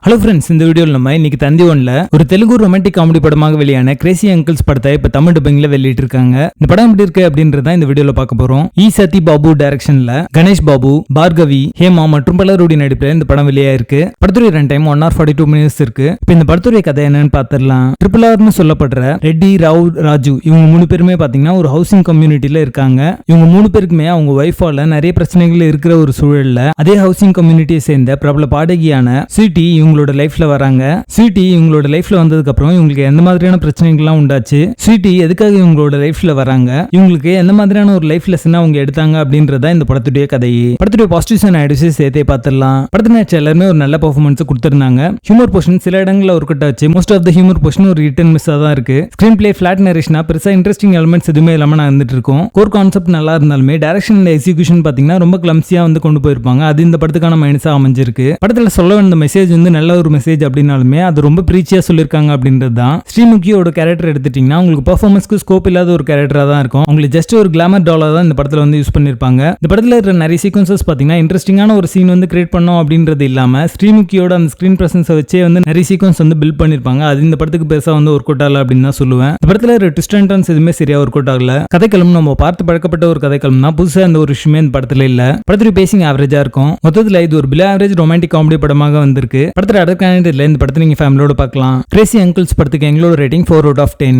Hello friends, இந்த வீடியோவில் நம்ம இன்னைக்கு தந்தி ஒன்ல ஒரு தெலுங்கு ரொமான்டிக் காமெடி படமாக வெளியான கிரேசி அங்கிள்ஸ் படத்தை இப்ப தமிழ் டப்பிங்ல வெளியிட்டு இருக்காங்க. இந்த படம் எப்படி இருக்கு அப்படின்றத இந்த வீடியோல பார்க்க போறோம். சத்தி பாபு டைரக்ஷன்ல கணேஷ் பாபு, பார்கவி, ஹேமா மற்றும் பலருடைய நடிப்புல இந்த படம் வெளியாயிருக்கு. படத்துடைய ரன் டைம் 1:42 minutes இருக்கு. இப்ப இந்த படத்துடைய கதை என்னன்னு பாத்திரலாம். RRRனு சொல்லப்படுற ரெட்டி, ராவ், ராஜு இவங்க 3 பேருமே பாத்தீங்கன்னா ஒரு ஹவுசிங் கம்யூனிட்டில இருக்காங்க. இவங்க 3 பேருக்குமே அவங்க ஒய்ஃபால நிறைய பிரச்சனைகள் இருக்கிற ஒரு சூழல்ல அதே ஹவுசிங் கம்யூனிட்டியை சேர்ந்த பிரபல பாடகியான ஸ்வீட்டி இவங்களோட லைஃப்ல வராங்க. ஸ்வீட்டி இவங்களோட லைஃப்ல வந்ததுக்கு அப்புறம் இவங்களுக்கு எந்த மாதிரியான பிரச்சனைகள்லாம் உண்டாச்சு, ஸ்வீட்டி எதுக்காக இவங்களோட லைஃப்ல வராங்க, இவங்களுக்கு எந்த மாதிரியான ஒரு லைஃப் லெசன் அவங்க எடுத்தாங்க அப்படின்றத இந்த படத்துடைய கதையே. படத்துடைய பாசிட்டிவ்ஸ் அண்ட் நெகட்டிவ்ஸ் சேர்த்தே பார்த்துடலாம். படத்துல எல்லாருமே ஒரு நல்ல பெர்ஃபார்மன்ஸ் கொடுத்திருந்தாங்க. ஹியூமர் போர்ஷன் சில இடங்கள்ல ஒரு கட் ஆச்சு. Most of the humour portion ஒரு ரிட்டன் மிஸ் தான் இருக்கு. ஸ்கிரீன் பிளே ஃபிளாட் நரேஷனா பெருசா இன்ட்ரெஸ்டிங் எலிமெண்ட்ஸ் எதுவுமே இல்லாம நான் வந்துட்டு இருக்கோம். கோர் கான்செப்ட் நல்லா இருந்தாலுமே டைரக்ஷன் அண்ட் எக்ஸிகியூஷன் பாத்தீங்கன்னா ரொம்ப கிளம்சியா வந்து கொண்டு போயிருப்பாங்க. அது இந்த படத்துக்கான மைனஸா அமைஞ்சிருக்கு. படத்துல சொல்ல வேண்டிய மெசேஜ் வந்து நல்ல ஒரு மெசேஜ் அப்படின்னாலுமே அது ரொம்ப பிரீச்சியா சொல்லிருக்காங்க அப்படின்றது தான். ஸ்ரீமுகியோட கேரக்டர் எடுத்துட்டீங்கன்னா உங்களுக்கு பெர்ஃபார்மன்ஸ்க்கு ஸ்கோப் இல்லாத ஒரு கேரக்டரா தான் இருக்கும். உங்களுக்கு ஜஸ்ட் ஒரு கிளாமர் டாலர் தான் இந்த படத்துல வந்து யூஸ் பண்ணிருப்பாங்க. இந்த படத்துல இருக்கிற நிறைய சீக்வன்சஸ் பாத்தீங்கன்னா இன்ட்ரெஸ்டிங்கான ஒரு சீன் வந்து கிரியேட் பண்ணோம் அப்படின்றது இல்லாம ஸ்ரீமுகியோட அந்த ஸ்கிரீன் பிரசன்ஸை வச்சே வந்து நிறைய சீக்வன்ஸ் வந்து பில்ட் பண்ணிருப்பாங்க. அது இந்த படத்துக்கு பெருசா வந்து ஒர்க் அவுட் ஆகல அப்படின்னு தான் சொல்லுவேன். இந்த படத்துல ஒரு ட்விஸ்ட் அண்ட் டர்ன்ஸ் எதுவுமே சரியா ஒர்க் அவுட் ஆகல. கதைக்களம் நம்ம பார்த்து பழக்கப்பட்ட ஒரு கதைக்களம் தான். புதுசா அந்த ஒரு விஷயமே இந்த படத்துல இல்ல. படத்துடைய பேசிங் ஆவரேஜா இருக்கும். மொத்தத்துல இது ஒரு பிலோ ஆவரேஜ் ரொமான்டிக் காமெடி படமாக வந்திருக்கு. படத்துல அடர்கான இந்த படத்தை நீங்க ஃபேமிலியோட பார்க்கலாம். கிரேசி அங்கிள்ஸ் படத்துக்கு எங்களோட ரேட்டிங் 4/10.